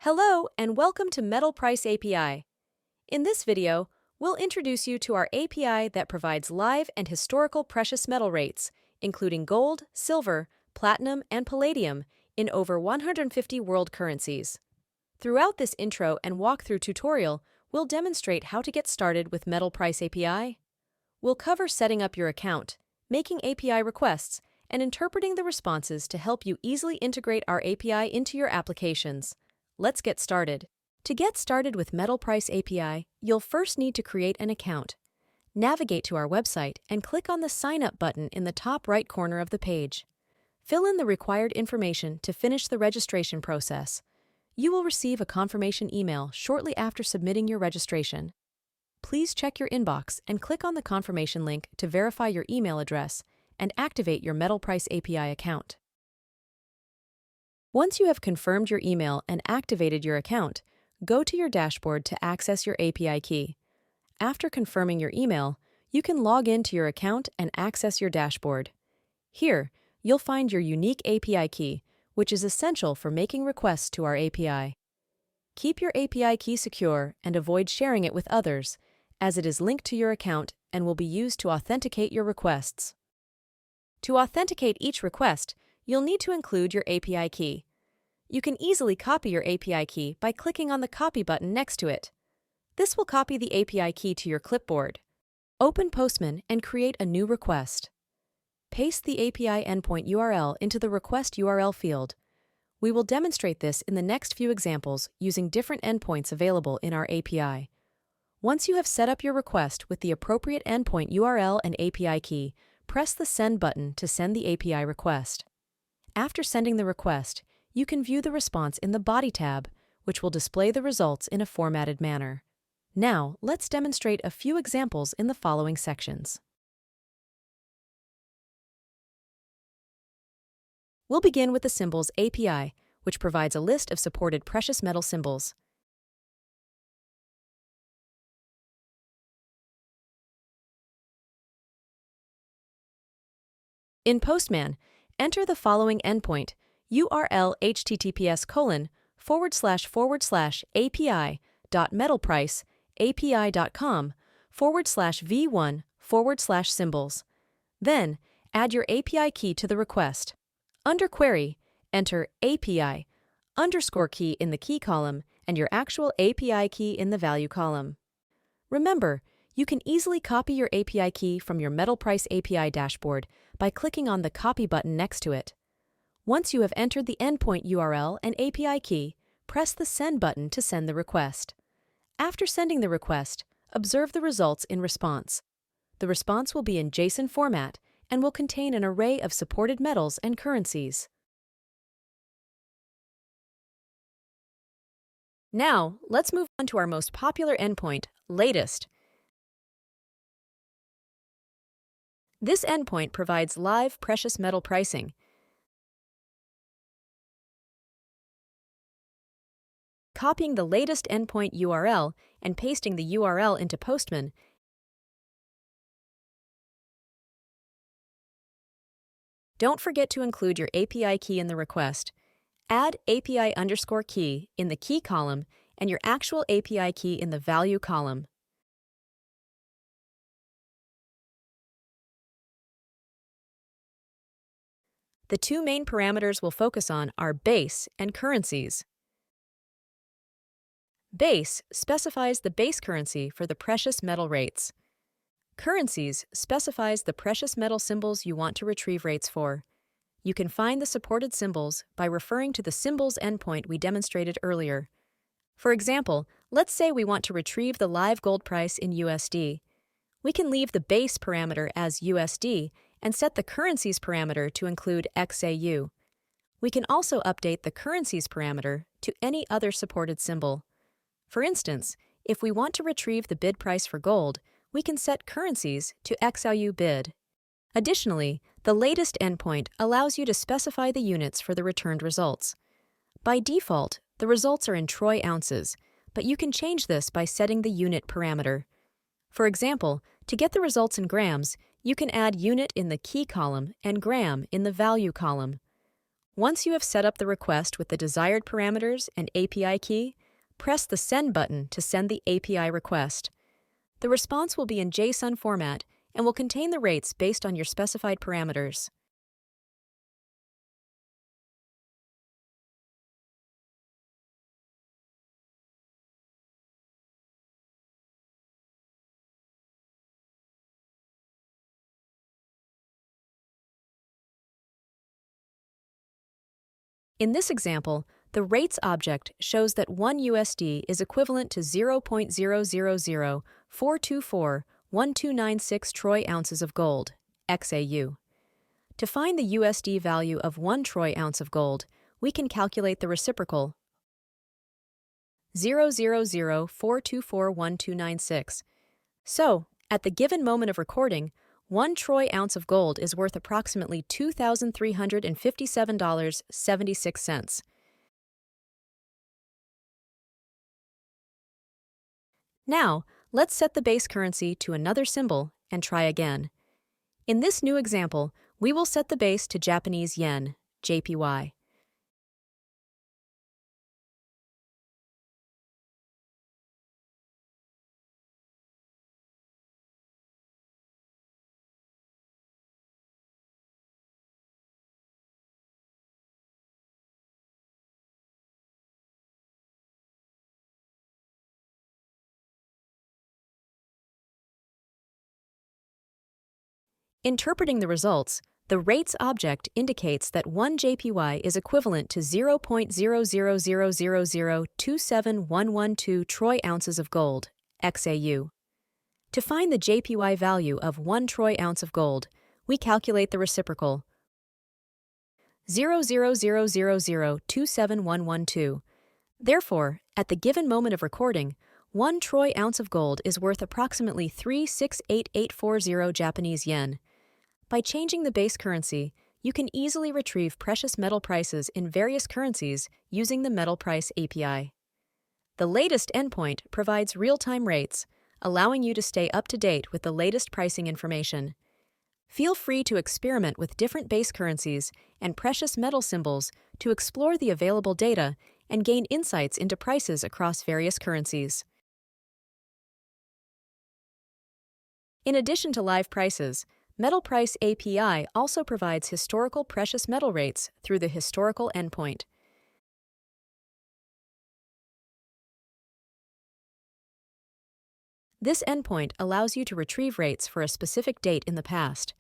Hello and welcome to Metal Price API. In this video, we'll introduce you to our API that provides live and historical precious metal rates, including gold, silver, platinum, and palladium in over 150 world currencies. Throughout this intro and walkthrough tutorial, we'll demonstrate how to get started with Metal Price API. We'll cover setting up your account, making API requests, and interpreting the responses to help you easily integrate our API into your applications. Let's get started. To get started with Metal Price API, you'll first need to create an account. Navigate to our website and click on the Sign Up button in the top right corner of the page. Fill in the required information to finish the registration process. You will receive a confirmation email shortly after submitting your registration. Please check your inbox and click on the confirmation link to verify your email address and activate your Metal Price API account. Once you have confirmed your email and activated your account, go to your dashboard to access your API key. After confirming your email, you can log into your account and access your dashboard. Here, you'll find your unique API key, which is essential for making requests to our API. Keep your API key secure and avoid sharing it with others, as it is linked to your account and will be used to authenticate your requests. To authenticate each request, you'll need to include your API key. You can easily copy your API key by clicking on the Copy button next to it. This will copy the API key to your clipboard. Open Postman and create a new request. Paste the API endpoint URL into the request URL field. We will demonstrate this in the next few examples using different endpoints available in our API. Once you have set up your request with the appropriate endpoint URL and API key, press the Send button to send the API request. After sending the request, you can view the response in the Body tab, which will display the results in a formatted manner. Now, let's demonstrate a few examples in the following sections. We'll begin with the Symbols API, which provides a list of supported precious metal symbols. In Postman, enter the following endpoint, URL https://api.metalpriceapi.com/v1/symbols. Then, add your API key to the request. Under Query, enter API _key in the key column and your actual API key in the value column. Remember, you can easily copy your API key from your Metal Price API dashboard by clicking on the Copy button next to it. Once you have entered the endpoint URL and API key, press the Send button to send the request. After sending the request, observe the results in response. The response will be in JSON format and will contain an array of supported metals and currencies. Now, let's move on to our most popular endpoint, Latest. This endpoint provides live precious metal pricing. Copying the latest endpoint URL and pasting the URL into Postman, don't forget to include your API key in the request. Add API_key in the key column and your actual API key in the value column. The two main parameters we'll focus on are base and currencies. Base specifies the base currency for the precious metal rates. Currencies specifies the precious metal symbols you want to retrieve rates for. You can find the supported symbols by referring to the Symbols endpoint we demonstrated earlier. For example, let's say we want to retrieve the live gold price in USD. We can leave the base parameter as USD and set the currencies parameter to include XAU. We can also update the currencies parameter to any other supported symbol. For instance, if we want to retrieve the bid price for gold, we can set currencies to XAU bid. Additionally, the latest endpoint allows you to specify the units for the returned results. By default, the results are in troy ounces, but you can change this by setting the unit parameter. For example, to get the results in grams, you can add unit in the key column and gram in the value column. Once you have set up the request with the desired parameters and API key, press the Send button to send the API request. The response will be in JSON format and will contain the rates based on your specified parameters. In this example, the rates object shows that 1 USD is equivalent to 0.000,424,1296 troy ounces of gold, XAU. To find the USD value of 1 troy ounce of gold, we can calculate the reciprocal 0.000,424,1296. So, at the given moment of recording, 1 troy ounce of gold is worth approximately $2,357.76. Now, let's set the base currency to another symbol and try again. In this new example, we will set the base to Japanese yen, JPY. Interpreting the results, the rates object indicates that 1 JPY is equivalent to 0.0000027,112 troy ounces of gold, XAU. To find the JPY value of 1 troy ounce of gold, we calculate the reciprocal 0.0000027,112. Therefore, at the given moment of recording, 1 troy ounce of gold is worth approximately 3,68840 Japanese yen. By changing the base currency, you can easily retrieve precious metal prices in various currencies using the MetalPrice API. The latest endpoint provides real-time rates, allowing you to stay up to date with the latest pricing information. Feel free to experiment with different base currencies and precious metal symbols to explore the available data and gain insights into prices across various currencies. In addition to live prices, MetalPrice API also provides historical precious metal rates through the Historical endpoint. This endpoint allows you to retrieve rates for a specific date in the past.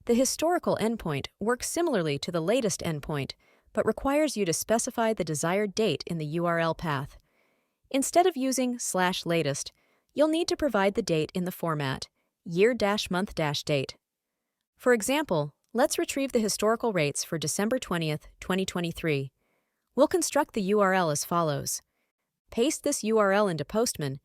The Historical endpoint works similarly to the latest endpoint, but requires you to specify the desired date in the URL path. Instead of using /latest, you'll need to provide the date in the format year-month-date. For example, let's retrieve the historical rates for December 20th, 2023. We'll construct the URL as follows. Paste this URL into Postman,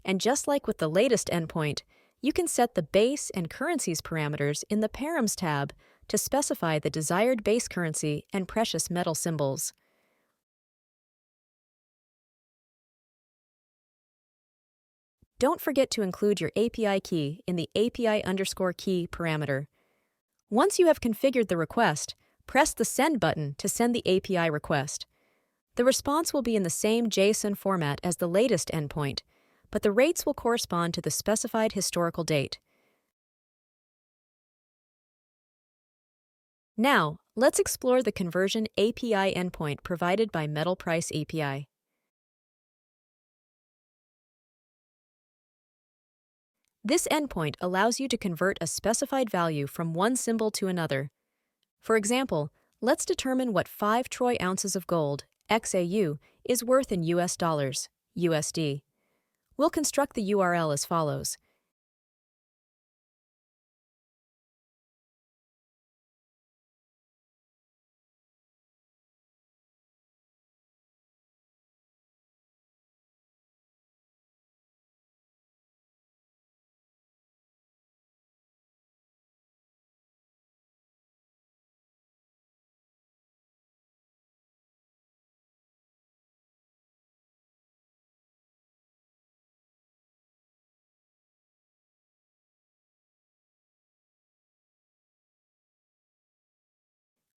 and just like with the latest endpoint, you can set the base and currencies parameters in the Params tab to specify the desired base currency and precious metal symbols. Don't forget to include your API key in the API_key parameter. Once you have configured the request, press the Send button to send the API request. The response will be in the same JSON format as the latest endpoint, but the rates will correspond to the specified historical date. Now, let's explore the conversion API endpoint provided by MetalPrice API. This endpoint allows you to convert a specified value from one symbol to another. For example, let's determine what 5 troy ounces of gold, XAU, is worth in US dollars, USD. We'll construct the URL as follows.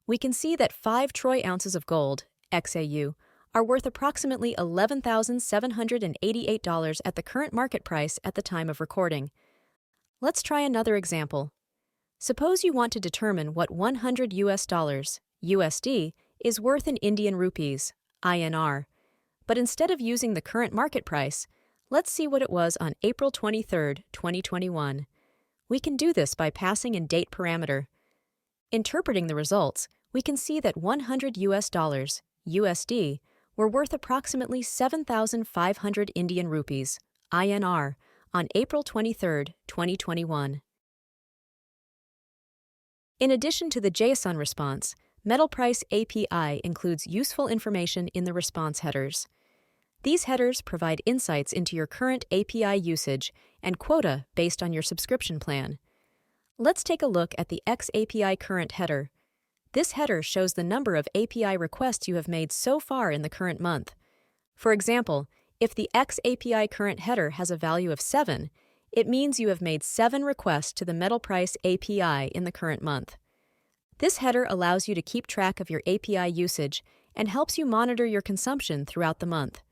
We can see that 5 troy ounces of gold, XAU, are worth approximately $11,788 at the current market price at the time of recording. Let's try another example. Suppose you want to determine what 100 US dollars, USD, is worth in Indian rupees, INR. But instead of using the current market price, let's see what it was on April 23, 2021. We can do this by passing in date parameter. Interpreting the results, we can see that 100 US dollars, USD, were worth approximately 7,500 Indian rupees, INR, on April 23, 2021. In addition to the JSON response, MetalpriceAPI includes useful information in the response headers. These headers provide insights into your current API usage and quota based on your subscription plan. Let's take a look at the XAPI current header. This header shows the number of API requests you have made so far in the current month. For example, if the XAPI current header has a value of 7, it means you have made 7 requests to the MetalpriceAPI in the current month. This header allows you to keep track of your API usage and helps you monitor your consumption throughout the month.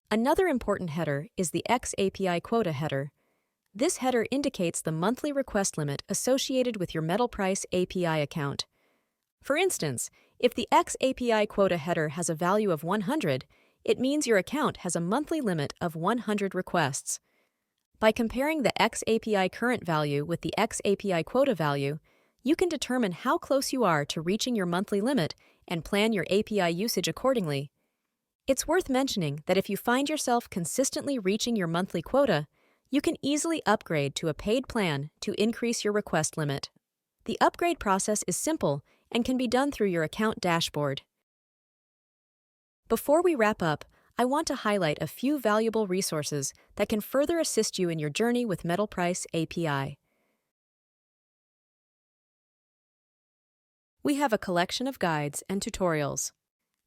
Another important header is the XAPI quota header. This header indicates the monthly request limit associated with your MetalpriceAPI account. For instance, if the XAPI quota header has a value of 100, it means your account has a monthly limit of 100 requests. By comparing the XAPI current value with the XAPI quota value, you can determine how close you are to reaching your monthly limit and plan your API usage accordingly. It's worth mentioning that if you find yourself consistently reaching your monthly quota, you can easily upgrade to a paid plan to increase your request limit. The upgrade process is simple and can be done through your account dashboard. Before we wrap up, I want to highlight a few valuable resources that can further assist you in your journey with MetalpriceAPI. We have a collection of guides and tutorials.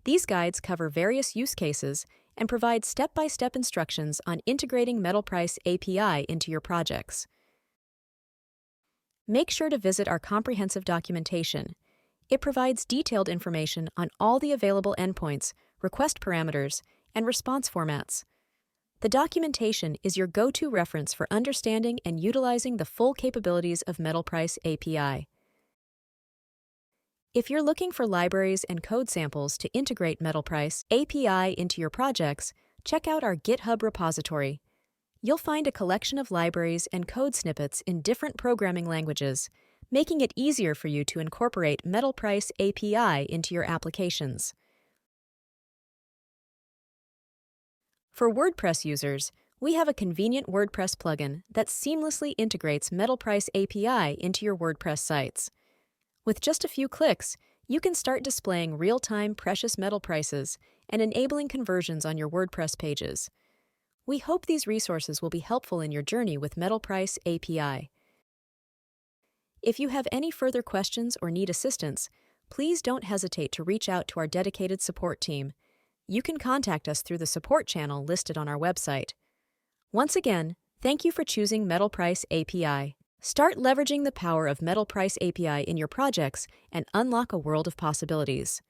These guides cover various use cases and provide step-by-step instructions on integrating MetalpriceAPI into your projects. Make sure to visit our comprehensive documentation. It provides detailed information on all the available endpoints, request parameters, and response formats. The documentation is your go-to reference for understanding and utilizing the full capabilities of MetalpriceAPI. If you're looking for libraries and code samples to integrate MetalpriceAPI into your projects, check out our GitHub repository. You'll find a collection of libraries and code snippets in different programming languages, making it easier for you to incorporate MetalpriceAPI into your applications. For WordPress users, we have a convenient WordPress plugin that seamlessly integrates MetalpriceAPI into your WordPress sites. With just a few clicks, you can start displaying real-time precious metal prices and enabling conversions on your WordPress pages. We hope these resources will be helpful in your journey with MetalpriceAPI. If you have any further questions or need assistance, please don't hesitate to reach out to our dedicated support team. You can contact us through the support channel listed on our website. Once again, thank you for choosing MetalpriceAPI. Start leveraging the power of MetalpriceAPI in your projects and unlock a world of possibilities.